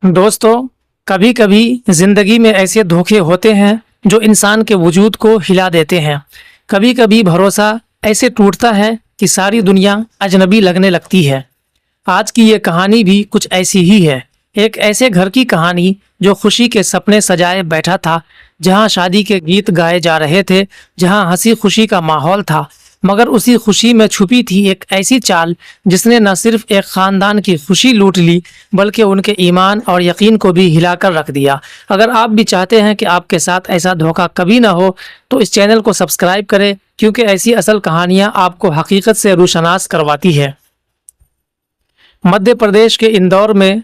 दोस्तों, कभी कभी ज़िंदगी में ऐसे धोखे होते हैं जो इंसान के वजूद को हिला देते हैं। कभी कभी भरोसा ऐसे टूटता है कि सारी दुनिया अजनबी लगने लगती है। आज की ये कहानी भी कुछ ऐसी ही है। एक ऐसे घर की कहानी जो खुशी के सपने सजाए बैठा था, जहां शादी के गीत गाए जा रहे थे, जहां हंसी खुशी का माहौल था, मगर उसी खुशी में छुपी थी एक ऐसी चाल जिसने न सिर्फ एक ख़ानदान की खुशी लूट ली बल्कि उनके ईमान और यकीन को भी हिलाकर रख दिया। अगर आप भी चाहते हैं कि आपके साथ ऐसा धोखा कभी ना हो तो इस चैनल को सब्सक्राइब करें, क्योंकि ऐसी असल कहानियां आपको हकीकत से रूशनास करवाती है। मध्य प्रदेश के इंदौर में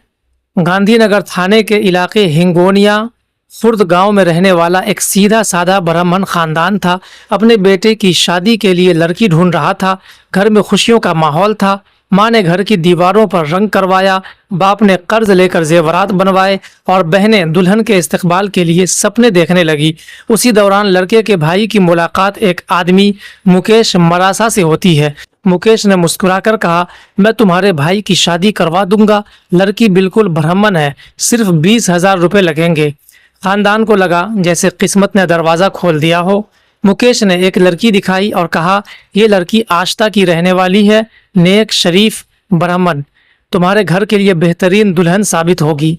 गांधीनगर थाने के इलाके हिंगोनिया खुर्द गांव में रहने वाला एक सीधा साधा ब्राह्मण खानदान था। अपने बेटे की शादी के लिए लड़की ढूंढ रहा था। घर में खुशियों का माहौल था। माँ ने घर की दीवारों पर रंग करवाया, बाप ने कर्ज लेकर जेवरात बनवाए और बहनें दुल्हन के इस्तकबाल के लिए सपने देखने लगी। उसी दौरान लड़के के भाई की मुलाकात एक आदमी मुकेश मरासा से होती है। मुकेश ने मुस्कुराकर कहा, मैं तुम्हारे भाई की शादी करवा दूंगा। लड़की बिल्कुल ब्राह्मण है, सिर्फ 20,000 रुपये लगेंगे। खानदान को लगा जैसे किस्मत ने दरवाज़ा खोल दिया हो। मुकेश ने एक लड़की दिखाई और कहा, ये लड़की आश्ता की रहने वाली है, नेक शरीफ ब्राह्मण, तुम्हारे घर के लिए बेहतरीन दुल्हन साबित होगी।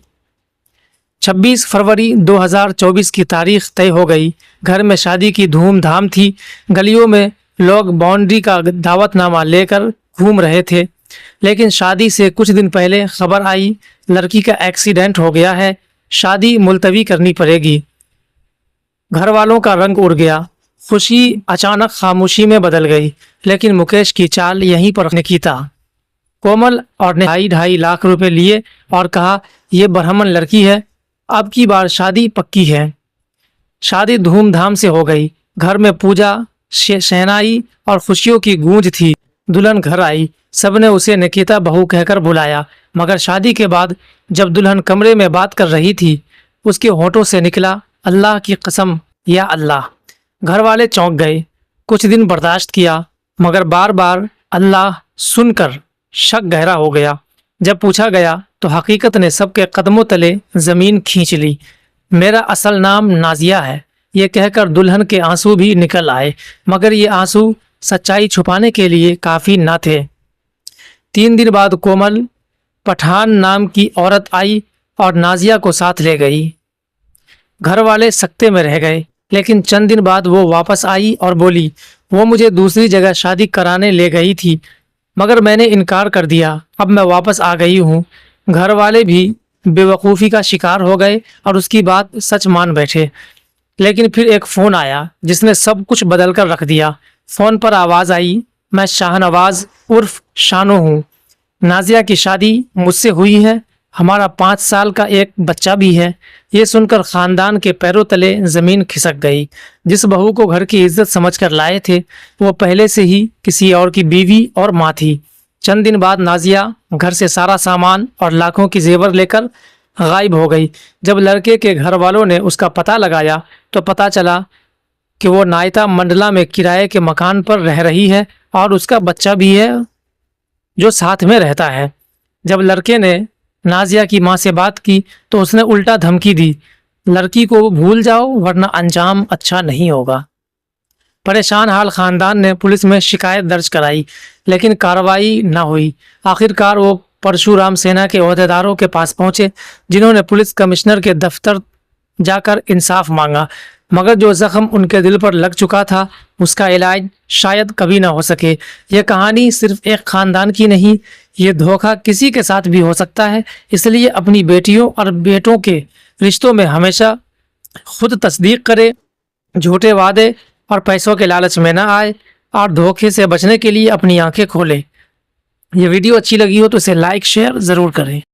26 फरवरी 2024 की तारीख तय हो गई। घर में शादी की धूमधाम थी। गलियों में लोग बाउंड्री का दावतनामा लेकर घूम रहे थे। लेकिन शादी से कुछ दिन पहले खबर आई, लड़की का एक्सीडेंट हो गया है, शादी मुलतवी करनी पड़ेगी। घर वालों का रंग उड़ गया। खुशी अचानक खामोशी में बदल गई। लेकिन मुकेश की चाल यहीं पर निकी था। कोमल और ने 2.5 लाख रुपए लिए और कहा, यह ब्राह्मण लड़की है, अब की बार शादी पक्की है। शादी धूमधाम से हो गई। घर में पूजा, शहनाई और खुशियों की गूंज थी। दुल्हन घर आई, सबने उसे निकिता बहू कहकर बुलाया, मगर शादी के बाद जब दुल्हन कमरे में बात कर रही थी, उसके होठों से निकला, अल्लाह की कसम या अल्लाह। घर वाले चौंक गए। कुछ दिन बर्दाश्त किया, मगर बार बार अल्लाह सुनकर शक गहरा हो गया। जब पूछा गया तो हकीकत ने सबके कदमों तले ज़मीन खींच ली। मेरा असल नाम नाजिया है, ये कहकर दुल्हन के आंसू भी निकल आए, मगर ये आंसू सच्चाई छुपाने के लिए काफ़ी न थे। 3 दिन बाद कोमल पठान नाम की औरत आई और नाजिया को साथ ले गई। घर वाले सकते में रह गए, लेकिन चंद दिन बाद वो वापस आई और बोली, वो मुझे दूसरी जगह शादी कराने ले गई थी, मगर मैंने इनकार कर दिया। अब मैं वापस आ गई हूँ। घर वाले भी बेवकूफ़ी का शिकार हो गए और उसकी बात सच मान बैठे। लेकिन फिर एक फ़ोन आया जिसने सब कुछ बदल कर रख दिया। फ़ोन पर आवाज़ आई, मैं शाहनवाज़ उर्फ शानो हूँ। नाजिया की शादी मुझसे हुई है, हमारा 5 साल का एक बच्चा भी है। ये सुनकर ख़ानदान के पैरों तले ज़मीन खिसक गई। जिस बहू को घर की इज्जत समझकर लाए थे, वो पहले से ही किसी और की बीवी और माँ थी। चंद दिन बाद नाजिया घर से सारा सामान और लाखों की जेवर लेकर गायब हो गई। जब लड़के के घर वालों ने उसका पता लगाया तो पता चला कि वो नायता मंडला में किराए के मकान पर रह रही है और उसका बच्चा भी है जो साथ में रहता है। जब लड़के ने नाजिया की मां से बात की तो उसने उल्टा धमकी दी, लड़की को भूल जाओ वरना अंजाम अच्छा नहीं होगा। परेशान हाल खानदान ने पुलिस में शिकायत दर्ज कराई, लेकिन कार्रवाई न हुई। आखिरकार वो परशुराम सेना के ओहदेदारों के पास पहुंचे, जिन्होंने पुलिस कमिश्नर के दफ्तर जाकर इंसाफ मांगा, मगर जो जख्म उनके दिल पर लग चुका था उसका इलाज शायद कभी ना हो सके। यह कहानी सिर्फ एक खानदान की नहीं, ये धोखा किसी के साथ भी हो सकता है। इसलिए अपनी बेटियों और बेटों के रिश्तों में हमेशा खुद तस्दीक करे, झूठे वादे और पैसों के लालच में ना आए और धोखे से बचने के लिए अपनी आंखें खोले। ये वीडियो अच्छी लगी हो तो इसे लाइक शेयर ज़रूर करें।